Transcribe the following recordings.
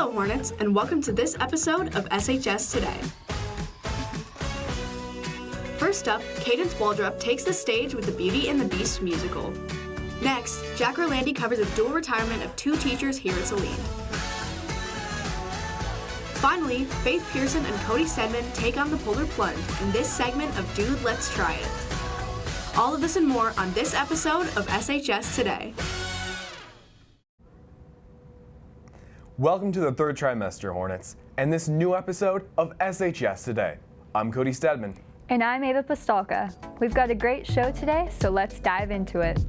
Hello Hornets, and welcome to this episode of SHS Today. First up, Cadence Waldrop takes the stage with the Beauty and the Beast musical. Next, Jack Orlandi covers a dual retirement of 2 teachers here at Saline. Finally, Faith Pearson and Cody Stedman take on the polar plunge in this segment of Dude, Let's Try It. All of this and more on this episode of SHS Today. Welcome to the third trimester, Hornets, and this new episode of SHS Today. I'm Cody Stedman. And I'm Ava Pustulka. We've got a great show today, so let's dive into it.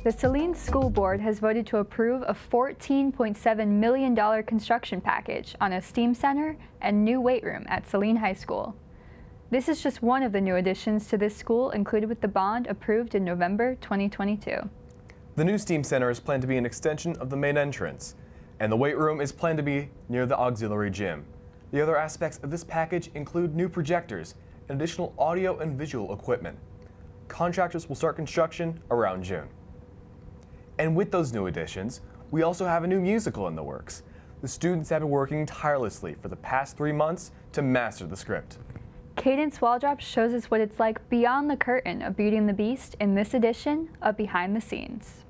The Saline School Board has voted to approve a $14.7 million construction package on a STEAM center and new weight room at Saline High School. This is just one of the new additions to this school included with the bond approved in November 2022. The new STEAM center is planned to be an extension of the main entrance, and the weight room is planned to be near the auxiliary gym. The other aspects of this package include new projectors and additional audio and visual equipment. Contractors will start construction around June. And with those new additions, we also have a new musical in the works. The students have been working tirelessly for the past 3 months to master the script. Cadence Waldrop shows us what it's like beyond the curtain of Beauty and the Beast in this edition of Behind the Scenes.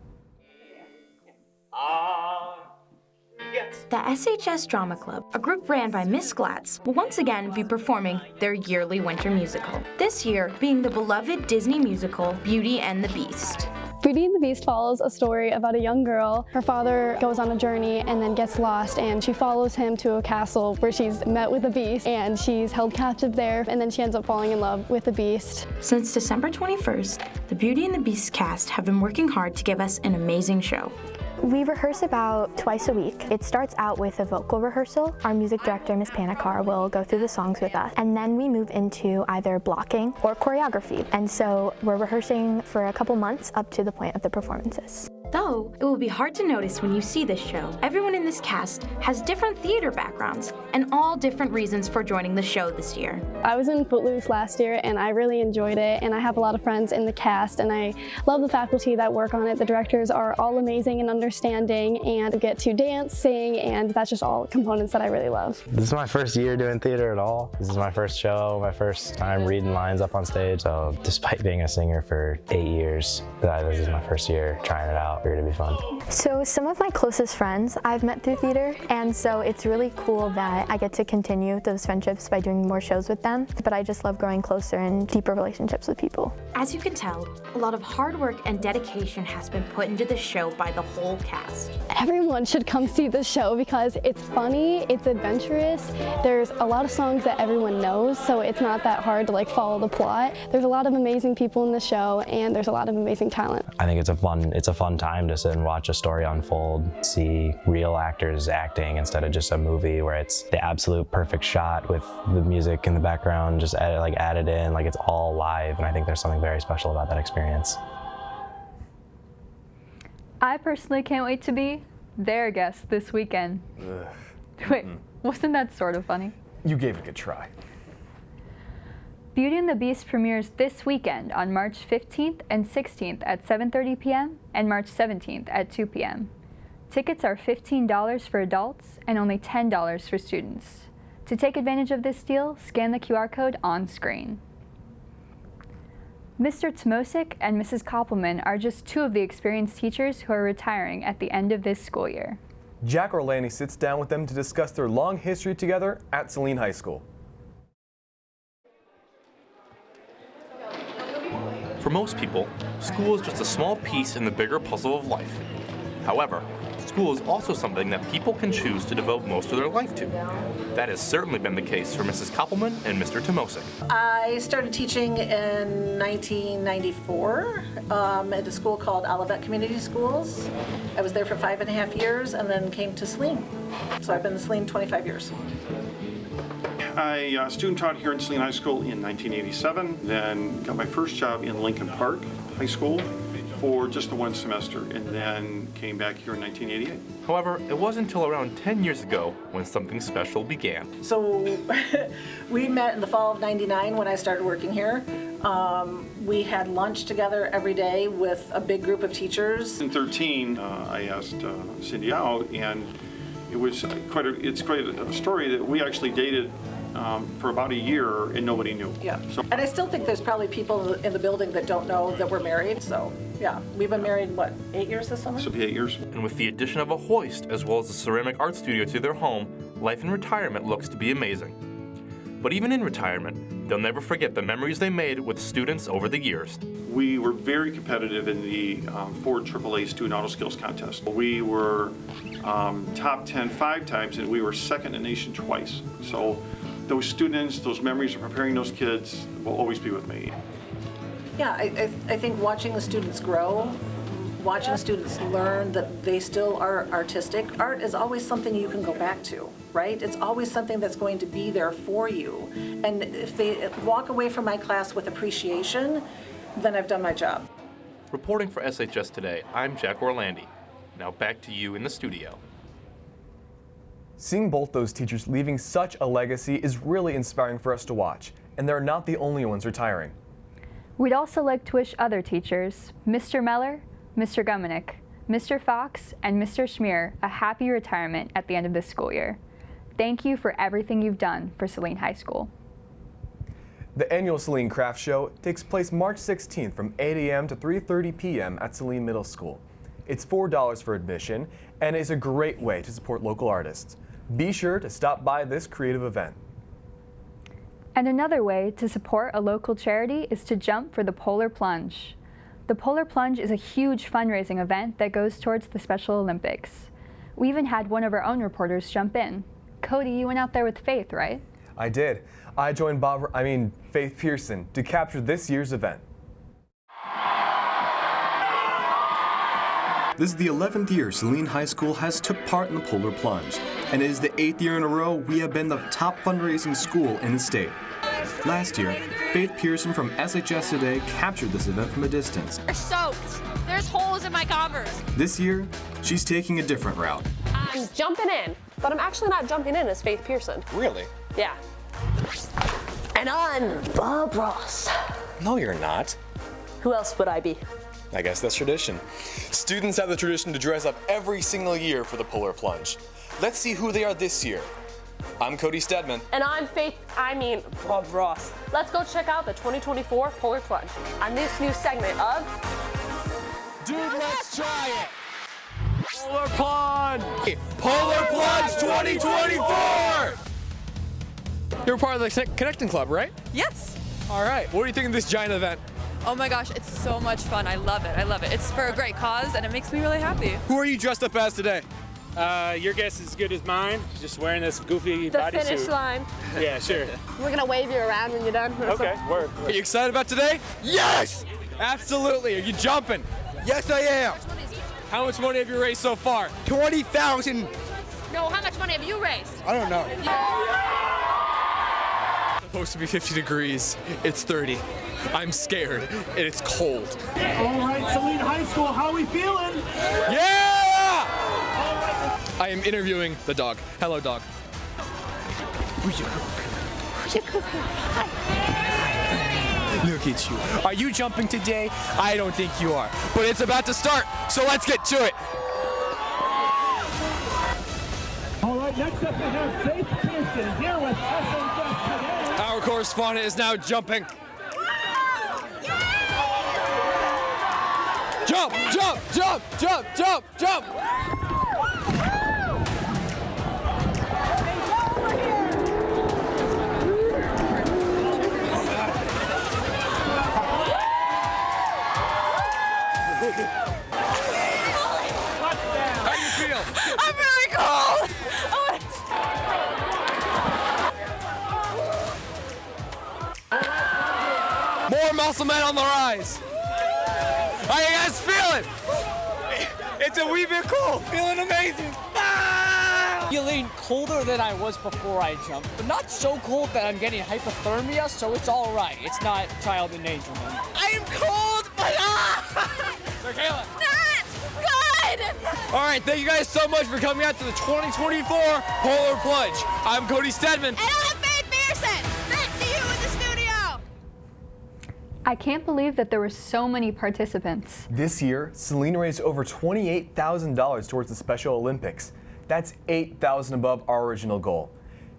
The SHS Drama Club, a group ran by Miss Glatz, will once again be performing their yearly winter musical. This year being the beloved Disney musical, Beauty and the Beast. Beauty and the Beast follows a story about a young girl. Her father goes on a journey and then gets lost, and she follows him to a castle where she's met with a beast, and she's held captive there, and then she ends up falling in love with the beast. Since December 21st, the Beauty and the Beast cast have been working hard to give us an amazing show. We rehearse about twice a week. It starts out with a vocal rehearsal. Our music director, Ms. Panikar, will go through the songs with us, and then we move into either blocking or choreography. And so we're rehearsing for a couple months up to the point of the performances. Though, it will be hard to notice when you see this show. Everyone in this cast has different theater backgrounds and all different reasons for joining the show this year. I was in Footloose last year, and I really enjoyed it, and I have a lot of friends in the cast, and I love the faculty that work on it. The directors are all amazing and understanding, and get to dance, sing, and that's just all components that I really love. This is my first year doing theater at all. This is my first show, my first time reading lines up on stage. So despite being a singer for 8 years, this is my first year trying it out. To be fun. So some of my closest friends I've met through theater, and so it's really cool that I get to continue those friendships by doing more shows with them, but I just love growing closer and deeper relationships with people. As you can tell, a lot of hard work and dedication has been put into the show by the whole cast. Everyone should come see this show because it's funny, it's adventurous, there's a lot of songs that everyone knows, so it's not that hard to follow the plot. There's a lot of amazing people in the show, and there's a lot of amazing talent. I think it's a fun time to sit and watch a story unfold, see real actors acting instead of just a movie where it's the absolute perfect shot with the music in the background just added in, like it's all live, and I think there's something very special about that experience. I personally can't wait to be their guest this weekend. Wait, wasn't that sort of funny? You gave it a good try. Beauty and the Beast premieres this weekend on March 15th and 16th at 7:30 p.m. and March 17th at 2 p.m. Tickets are $15 for adults and only $10 for students. To take advantage of this deal, scan the QR code on screen. Mr. Tomosik and Mrs. Koppelman are just 2 of the experienced teachers who are retiring at the end of this school year. Jack Orlandi sits down with them to discuss their long history together at Saline High School. For most people, school is just a small piece in the bigger puzzle of life. However, school is also something that people can choose to devote most of their life to. That has certainly been the case for Mrs. Koppelman and Mr. Tomosik. I started teaching in 1994 at a school called Olivet Community Schools. I was there for 5.5 years and then came to Saline. So I've been in Saline 25 years. I student taught here in Saline High School in 1987, then got my first job in Lincoln Park High School for just the 1 semester, and then came back here in 1988. However, it wasn't until around 10 years ago when something special began. So we met in the fall of '99 when I started working here. We had lunch together every day with a big group of teachers. In 2013, I asked Cindy out, and it's quite a story that we actually dated for about a year and nobody knew. Yeah, So, and I still think there's probably people in the building that don't know that we're married, so, yeah. We've been married, what, 8 years this summer? this will be 8 years. And with the addition of a hoist as well as a ceramic art studio to their home, life in retirement looks to be amazing. But even in retirement, they'll never forget the memories they made with students over the years. We were very competitive in the Ford AAA Student Auto Skills Contest. We were top 10 5 times, and we were second in the nation twice. So those students, those memories of preparing those kids will always be with me. Yeah, I think watching the students grow, watching the students learn that they still are artistic. Art is always something you can go back to, right? It's always something that's going to be there for you. And if they walk away from my class with appreciation, then I've done my job. Reporting for SHS Today, I'm Jack Orlandi. Now back to you in the studio. Seeing both those teachers leaving such a legacy is really inspiring for us to watch, and they're not the only ones retiring. We'd also like to wish other teachers, Mr. Meller, Mr. Gumenick, Mr. Fox, and Mr. Schmier, a happy retirement at the end of this school year. Thank you for everything you've done for Saline High School. The annual Saline Craft Show takes place March 16th from 8 a.m. to 3:30 p.m. at Saline Middle School. It's $4 for admission and is a great way to support local artists. Be sure to stop by this creative event. And another way to support a local charity is to jump for the Polar Plunge. The Polar Plunge is a huge fundraising event that goes towards the Special Olympics. We even had one of our own reporters jump in. Cody, you went out there with Faith, right? I did. I joined Faith Pearson to capture this year's event. This is the 11th year Saline High School has took part in the Polar Plunge, and it is the 8th year in a row we have been the top fundraising school in the state. Last year, Faith Pearson from SHS Today captured this event from a distance. They're soaked. There's holes in my Converse. This year, she's taking a different route. I'm jumping in, but I'm actually not jumping in as Faith Pearson. Really? Yeah. And I'm Bob Ross. No, you're not. Who else would I be? I guess that's tradition. Students have the tradition to dress up every single year for the Polar Plunge. Let's see who they are this year. I'm Cody Stedman. And I'm Bob Ross. Let's go check out the 2024 Polar Plunge on this new segment of Dude, let's try it! Polar Plunge! Polar Plunge 2024! You're part of the Connecting Club, right? Yes. All right. What do you think of this giant event? Oh my gosh, it's so much fun. I love it. I love it. It's for a great cause, and it makes me really happy. Who are you dressed up as today? Your guess is as good as mine. Just wearing this goofy bodysuit. the finish line. Yeah, sure. We're gonna wave you around when you're done. Okay, word. Are you excited about today? Yes! Absolutely. Are you jumping? Yes, I am. How much money have you raised so far? 20,000. No, how much money have you raised? I don't know. It's supposed to be 50 degrees. It's 30. I'm scared, and it's cold. All right, Saline High School, how are we feeling? Yeah! I am interviewing the dog. Hello, dog. Look at you. Are you jumping today? I don't think you are. But it's about to start, so let's get to it. All right, next up we have Faith Pearson here with SHS Today. Our correspondent is now jumping. Jump, jump, jump, jump, jump, jump. How do you feel? I'm really cold. More muscle men on the rise. How you guys feeling? It's a wee bit cold. Feeling amazing. Feeling colder than I was before I jumped, but not so cold that I'm getting hypothermia, so it's all right. It's not child endangerment. I am cold, but So, Kayla. not good. All right, thank you guys so much for coming out to the 2024 Polar Plunge. I'm Cody Stedman. And I'm Faith Pearson. Back to you in the studio. I can't believe that there were so many participants. This year, Saline raised over $28,000 towards the Special Olympics. That's 8,000 above our original goal.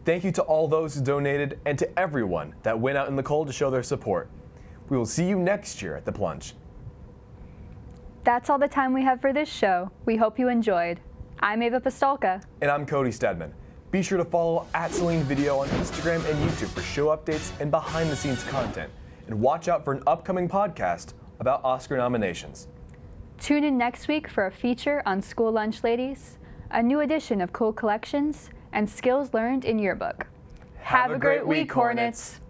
Thank you to all those who donated and to everyone that went out in the cold to show their support. We will see you next year at the Plunge. That's all the time we have for this show. We hope you enjoyed. I'm Ava Pustulka. And I'm Cody Stedman. Be sure to follow @Celine Video on Instagram and YouTube for show updates and behind-the-scenes content. And watch out for an upcoming podcast about Oscar nominations. Tune in next week for a feature on school lunch ladies, a new edition of Cool Collections, and skills learned in yearbook. Have a great week, Hornets!